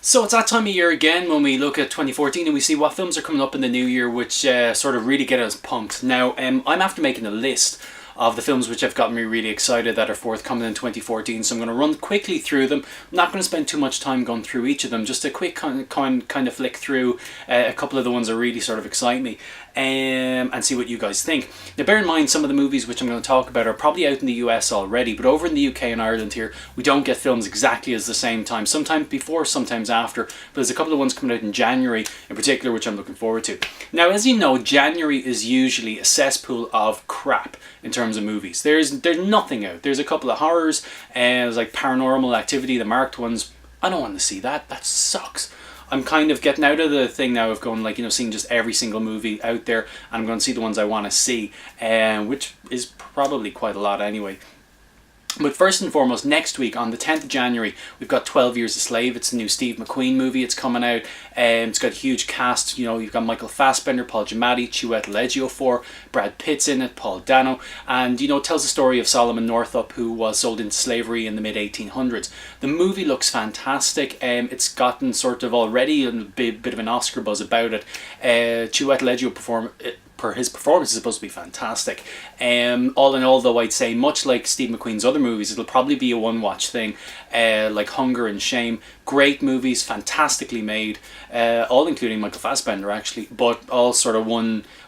So it's that time of year again when we look at 2014 and we see what films are coming up in the new year which sort of really get us pumped. Now, I'm after making a list of the films which have gotten me really excited that are forthcoming in 2014, so I'm going to run quickly through them. I'm not going to spend too much time going through each of them, just a quick kind of flick through a couple of the ones that really sort of excite me. And see what you guys think. Now bear in mind, some of the movies which I'm going to talk about are probably out in the US already, but over in the UK and Ireland here, we don't get films exactly at the same time, sometimes before, sometimes after, but there's a couple of ones coming out in January in particular which I'm looking forward to. Now, as you know, January is usually a cesspool of crap in terms of movies. There's nothing out. There's a couple of horrors, and there's like Paranormal Activity, the marked ones. I don't want to see that. That sucks. I'm kind of getting out of the thing now of going, like, seeing just every single movie out there, and I'm going to see the ones I want to see, which is probably quite a lot anyway. But first and foremost, next week on the 10th of January, we've got 12 Years a Slave. It's a new Steve McQueen movie. It's coming out. It's got a huge cast. You've got Michael Fassbender, Paul Giamatti, Chiwetel Ejiofor, Brad Pitt's in it, Paul Dano. And, it tells the story of Solomon Northup, who was sold into slavery in the mid-1800s. The movie looks fantastic. It's gotten sort of already a bit of an Oscar buzz about it. Chiwetel Ejiofor his performance is supposed to be fantastic. All in all, though, I'd say much like Steve McQueen's other movies, it'll probably be a one-watch thing, like Hunger and Shame. Great movies, fantastically made, all including Michael Fassbender actually, but all sort of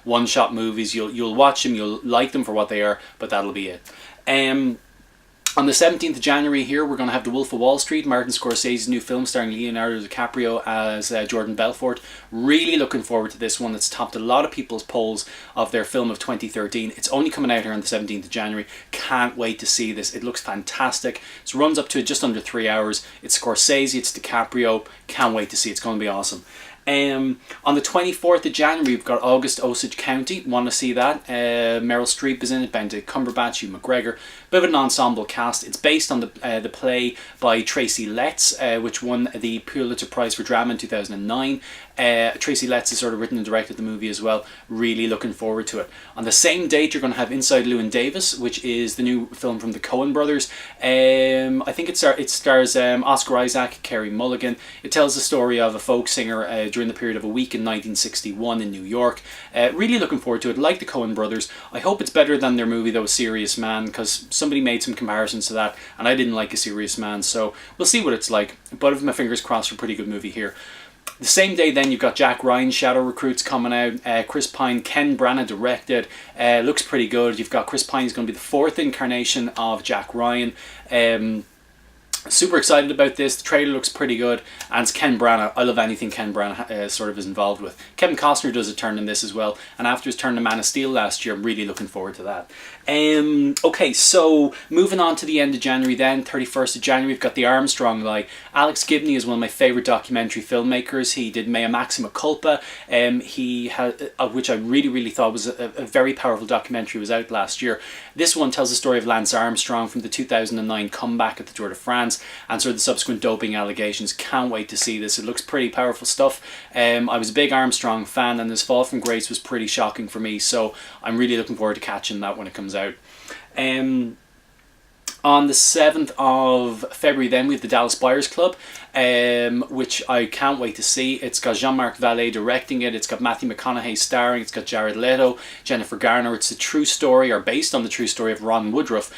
one-shot movies. You'll watch them, you'll like them for what they are, but that'll be it. On the 17th of January here, we're going to have The Wolf of Wall Street, Martin Scorsese's new film starring Leonardo DiCaprio as Jordan Belfort. Really looking forward to this one. It's topped a lot of people's polls of their film of 2013. It's only coming out here on the 17th of January. Can't wait to see this. It looks fantastic. It runs up to just under 3 hours. It's Scorsese, it's DiCaprio. Can't wait to see it. It's going to be awesome. On the 24th of January, we've got August Osage County. Want to see that? Meryl Streep is in it, Benedict Cumberbatch, Hugh McGregor. Bit of an ensemble cast. It's based on the play by Tracy Letts, which won the Pulitzer Prize for Drama in 2009. Tracy Letts has sort of written and directed the movie as well. Really looking forward to it. On the same date, you're going to have Inside Llewyn Davis, which is the new film from the Coen brothers. I think it stars Oscar Isaac, Carey Mulligan. It tells the story of a folk singer during the period of a week in 1961 in New York. Really looking forward to it. Like the Coen brothers. I hope it's better than their movie though, Serious Man, because somebody made some comparisons to that and I didn't like A Serious Man, so we'll see what it's like. But I have my fingers crossed for a pretty good movie here. The same day then, you've got Jack Ryan's Shadow Recruits coming out. Chris Pine, Ken Branagh directed. Looks pretty good. You've got Chris Pine's going to be the fourth incarnation of Jack Ryan. Super excited about this. The trailer looks pretty good, and it's Ken Branagh. I love anything Ken Branagh sort of is involved with. Kevin Costner does a turn in this as well, and after his turn to Man of Steel last year, I'm really looking forward to that. Okay, so moving on to the end of January then, 31st of January, we've got The Armstrong Lie. Alex Gibney is one of my favourite documentary filmmakers. He did Mea Maxima Culpa, he had, which I really thought was a very powerful documentary. It was out last year. This one tells the story of Lance Armstrong from the 2009 comeback at the Tour de France and sort of the subsequent doping allegations. Can't wait to see this. It looks pretty powerful stuff. I was a big Armstrong fan, and his fall from grace was pretty shocking for me, so I'm really looking forward to catching that when it comes out. On the 7th of February then, we have the Dallas Buyers Club, which I can't wait to see. It's got Jean-Marc Vallée directing it. It's got Matthew McConaughey starring. It's got Jared Leto, Jennifer Garner. It's a true story, or based on the true story of Ron Woodruff,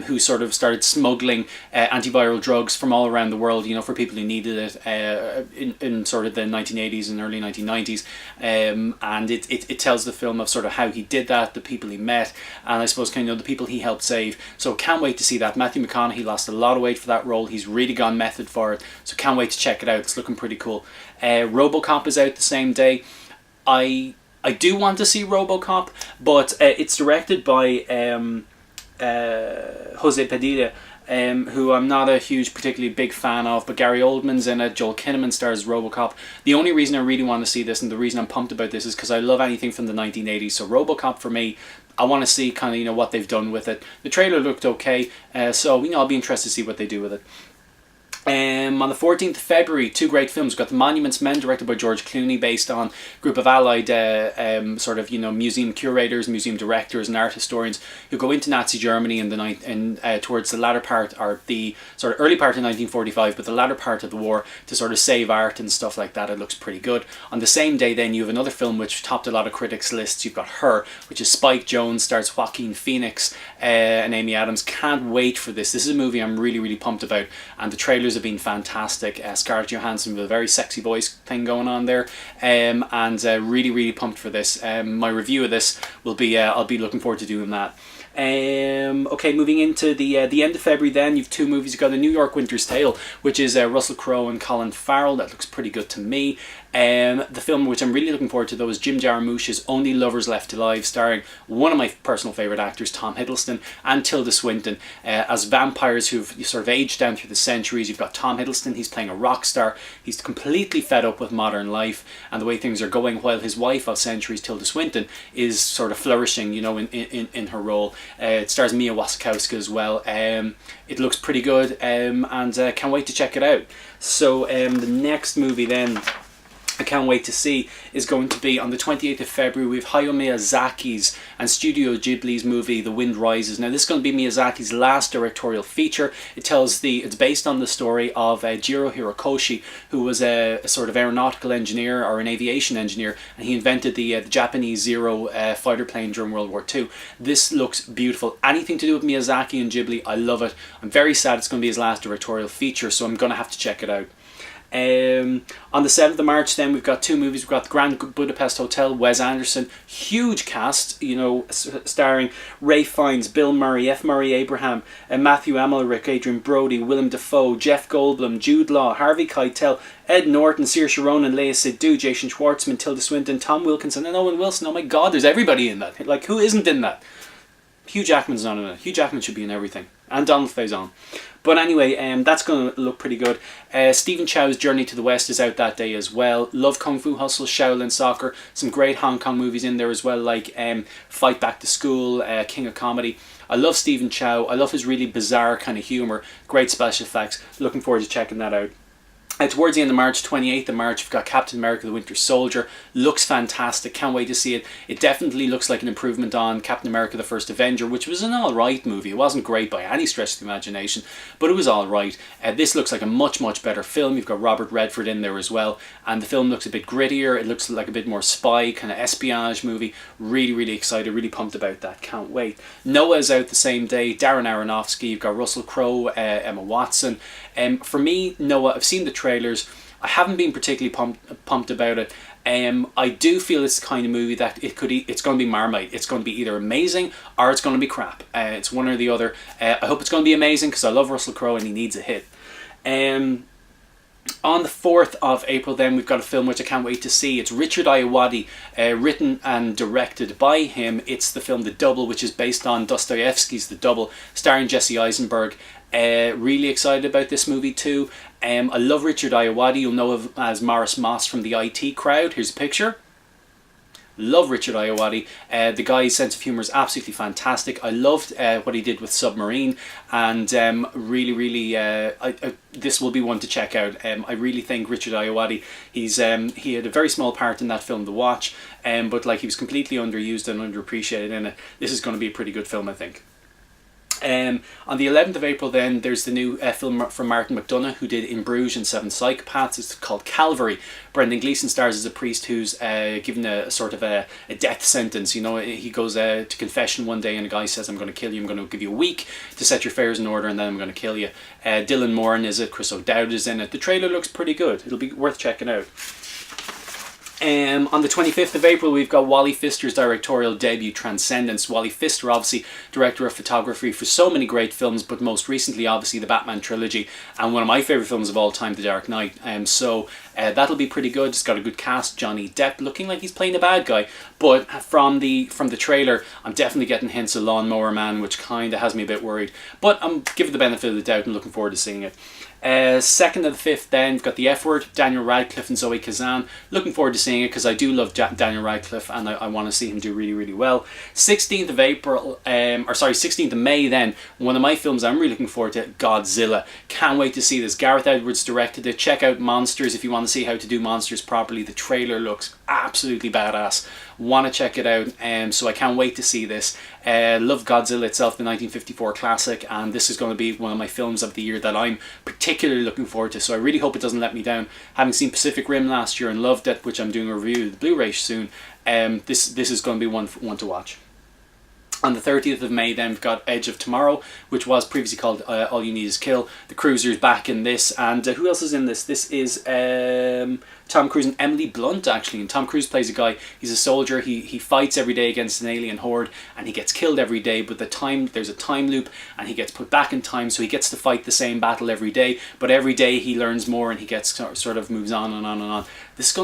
who sort of started smuggling antiviral drugs from all around the world, for people who needed it in sort of the 1980s and early 1990s. And it tells the film of sort of how he did that, the people he met, and I suppose kind of the people he helped save. So can't wait to see that. Matthew McConaughey lost a lot of weight for that role. He's really gone method for it, so can't wait to check it out. It's looking pretty cool. RoboCop is out the same day. I do want to see RoboCop, but it's directed by Jose Padilla, who I'm not a huge, particularly big fan of, but Gary Oldman's in it. Joel Kinnaman stars as RoboCop. The only reason I really want to see this, and the reason I'm pumped about this, is because I love anything from the 1980s. So RoboCop for me, I want to see kind of what they've done with it. The trailer looked okay, so I'll be interested to see what they do with it. On the 14th of February, two great films. We've got The Monuments Men, directed by George Clooney, based on a group of allied museum curators, museum directors and art historians who go into Nazi Germany in towards the latter part, or the sort of early part of 1945, but the latter part of the war, to sort of save art and stuff like that. It looks pretty good. On the same day then, you have another film which topped a lot of critics' lists. You've got Her, which is Spike Jonze, stars Joaquin Phoenix and Amy Adams. Can't wait for this. This is a movie I'm really, really pumped about, and the trailers have been fantastic. Scarlett Johansson with a very sexy voice thing going on there, and really, really pumped for this. My review of this will be, I'll be looking forward to doing that. Okay, moving into the end of February then, you've two movies. You've got A New York Winter's Tale, which is Russell Crowe and Colin Farrell. That looks pretty good to me. The film which I'm really looking forward to, though, is Jim Jarmusch's Only Lovers Left Alive, starring one of my personal favourite actors, Tom Hiddleston, and Tilda Swinton, as vampires who've sort of aged down through the centuries. You've got Tom Hiddleston, he's playing a rock star. He's completely fed up with modern life and the way things are going, while his wife of centuries, Tilda Swinton, is sort of flourishing, you know, in her role. It stars Mia Wasikowska as well. It looks pretty good, and can't wait to check it out. So the next movie then I can't wait to see is going to be on the 28th of February. We have Hayao Miyazaki's and Studio Ghibli's movie The Wind Rises. Now this is going to be Miyazaki's last directorial feature. It's based on the story of Jiro Hirokoshi, who was a sort of aeronautical engineer or an aviation engineer, and he invented the Japanese Zero fighter plane during World War II. This looks beautiful. Anything to do with Miyazaki and Ghibli, I love it. I'm very sad it's going to be his last directorial feature, so I'm going to have to check it out. On the 7th of March then, we've got two movies. We've got The Grand Budapest Hotel, Wes Anderson, huge cast, you know, starring Ralph Fiennes, Bill Murray, F. Murray Abraham, Matthew Amalric, Adrian Brody, Willem Dafoe, Jeff Goldblum, Jude Law, Harvey Keitel, Ed Norton, Saoirse Ronan, Lea Seydoux, Jason Schwartzman, Tilda Swinton, Tom Wilkinson, and Owen Wilson. Oh my god, there's everybody in that. Like, who isn't in that? Hugh Jackman's not in it. Hugh Jackman should be in everything. And Donald Faison. But anyway, that's going to look pretty good. Stephen Chow's Journey to the West is out that day as well. Love Kung Fu Hustle, Shaolin Soccer. Some great Hong Kong movies in there as well, like Fight Back to School, King of Comedy. I love Stephen Chow. I love his really bizarre kind of humour. Great special effects. Looking forward to checking that out. Towards the end of March, 28th of March, we've got Captain America the Winter Soldier. Looks fantastic, can't wait to see it. It definitely looks like an improvement on Captain America the First Avenger, which was an alright movie. It wasn't great by any stretch of the imagination, but it was alright. This looks like a much, much better film. You've got Robert Redford in there as well, and the film looks a bit grittier. It looks like a bit more spy, kind of espionage movie. Really, really excited, really pumped about that. Can't wait. Noah's out the same day. Darren Aronofsky. You've got Russell Crowe, Emma Watson. For me, Noah, I've seen the trailers. I haven't been particularly pumped about it. I do feel it's the kind of movie that it's going to be Marmite. It's going to be either amazing or it's going to be crap. It's one or the other. I hope it's going to be amazing because I love Russell Crowe and he needs a hit. On the 4th of April then, we've got a film which I can't wait to see. It's Richard Ayoade, written and directed by him. It's the film The Double, which is based on Dostoevsky's The Double, starring Jesse Eisenberg. Really excited about this movie too. I love Richard Ayoade. You'll know him as Morris Moss from the IT Crowd. Here's a picture. Love Richard Ayoade. The guy's sense of humour is absolutely fantastic. I loved what he did with Submarine, and really, this will be one to check out. I really think Richard Ayoade, he had a very small part in that film, The Watch, but like he was completely underused and underappreciated in it. This is going to be a pretty good film, I think. On the 11th of April then, there's the new film from Martin McDonagh, who did In Bruges and Seven Psychopaths. It's called Calvary. Brendan Gleeson stars as a priest who's given a sort of a death sentence. You know, he goes to confession one day and a guy says, I'm going to kill you, I'm going to give you a week to set your affairs in order and then I'm going to kill you. Dylan Moran is it, Chris O'Dowd is in it. The trailer looks pretty good. It'll be worth checking out. On the 25th of April, we've got Wally Pfister's directorial debut, Transcendence. Wally Pfister, obviously director of photography for so many great films, but most recently, obviously, the Batman trilogy, and one of my favourite films of all time, The Dark Knight. So That'll be pretty good. It's got a good cast. Johnny Depp looking like he's playing a bad guy, but from the trailer, I'm definitely getting hints of Lawnmower Man, which kind of has me a bit worried. But I'm giving the benefit of the doubt and looking forward to seeing it. 2nd of the 5th, then we've got The F Word, Daniel Radcliffe and Zoe Kazan. Looking forward to seeing it because I do love Daniel Radcliffe and I want to see him do really, really well. 16th of May, then one of my films I'm really looking forward to, Godzilla. Can't wait to see this. Gareth Edwards directed it. Check out Monsters if you want to see how to do monsters properly. The trailer looks absolutely badass. Want to check it out, so I can't wait to see this. Love Godzilla itself, the 1954 classic, and this is going to be one of my films of the year that I'm particularly looking forward to, so I really hope it doesn't let me down. Having seen Pacific Rim last year and loved it, which I'm doing a review of the Blu-ray soon, this is going to be one to watch. On the 30th of May, then, we've got Edge of Tomorrow, which was previously called All You Need Is Kill. The Cruiser's back in this, and who else is in this? This is Tom Cruise and Emily Blunt, actually. And Tom Cruise plays a guy, he's a soldier, he fights every day against an alien horde, and he gets killed every day, but there's a time loop, and he gets put back in time, so he gets to fight the same battle every day, but every day he learns more, and he gets sort of moves on and on and on. This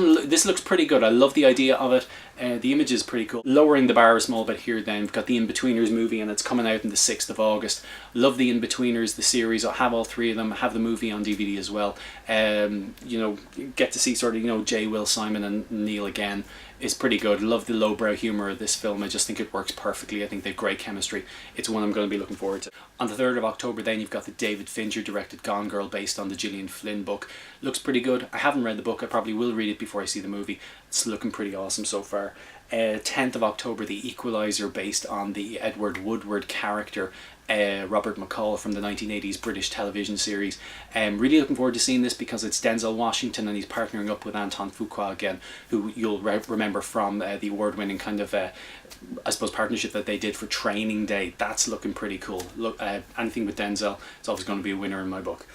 looks pretty good. I love the idea of it. The image is pretty cool. Lowering the bar a small bit here, then we've got the In-Betweeners movie, and it's coming out on the 6th of August. Love the In-Betweeners, the series. I have all three of them. I have the movie on DVD as well. Get to see sort of, Jay, Will, Simon and Neil again. Is pretty good. Love the lowbrow humour of this film. I just think it works perfectly. I think they've great chemistry. It's one I'm going to be looking forward to. On the 3rd of October, then, you've got the David Fincher directed Gone Girl, based on the Gillian Flynn book. Looks pretty good. I haven't read the book. I probably will read it before I see the movie. It's looking pretty awesome so far. 10th of October, The Equalizer, based on the Edward Woodward character, Robert McCall, from the 1980s British television series. Really looking forward to seeing this because it's Denzel Washington and he's partnering up with Anton Fuqua again, who you'll remember from the award-winning kind of, I suppose, partnership that they did for Training Day. That's looking pretty cool. Look, anything with Denzel, it's always going to be a winner in my book.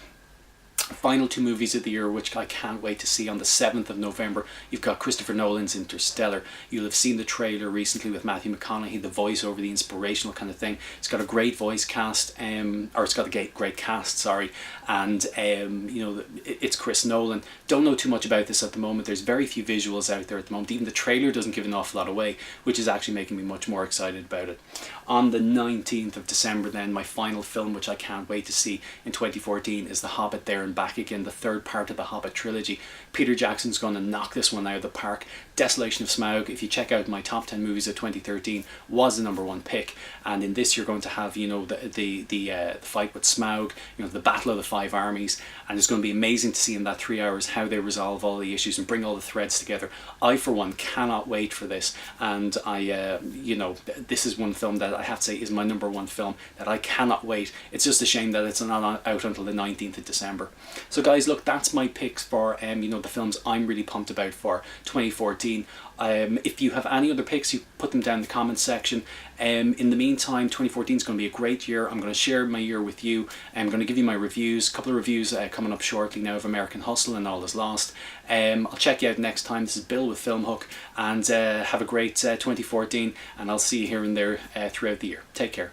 Final two movies of the year, which I can't wait to see. On the 7th of November, you've got Christopher Nolan's Interstellar. You'll have seen the trailer recently with Matthew McConaughey, the voiceover, the inspirational kind of thing. It's got a great voice cast, or it's got a great cast, sorry, and it's Chris Nolan. Don't know too much about this at the moment. There's very few visuals out there at the moment. Even the trailer doesn't give an awful lot away, which is actually making me much more excited about it. On the 19th of December, then, my final film, which I can't wait to see in 2014, is The Hobbit There and Back Again, the third part of the Hobbit trilogy. Peter Jackson's going to knock this one out of the park. Desolation of Smaug, if you check out my top 10 movies of 2013, was the #1 pick, and in this you're going to have the fight with Smaug, the battle of the 5 armies, and it's going to be amazing to see in that 3 hours how they resolve all the issues and bring all the threads together. I, for one, cannot wait for this, and this is one film that I have to say is my #1 film that I cannot wait. It's just a shame that it's not out until the 19th of December. So guys, look, that's my picks for the films I'm really pumped about for 2014. If you have any other picks, you put them down in the comments section. In the meantime, 2014 is going to be a great year. I'm going to share my year with you. I'm going to give you my reviews, a couple of reviews coming up shortly now of American Hustle and All Is Lost. I'll check you out next time. This is Bill with FilmHook, and have a great 2014, and I'll see you here and there throughout the year. Take care.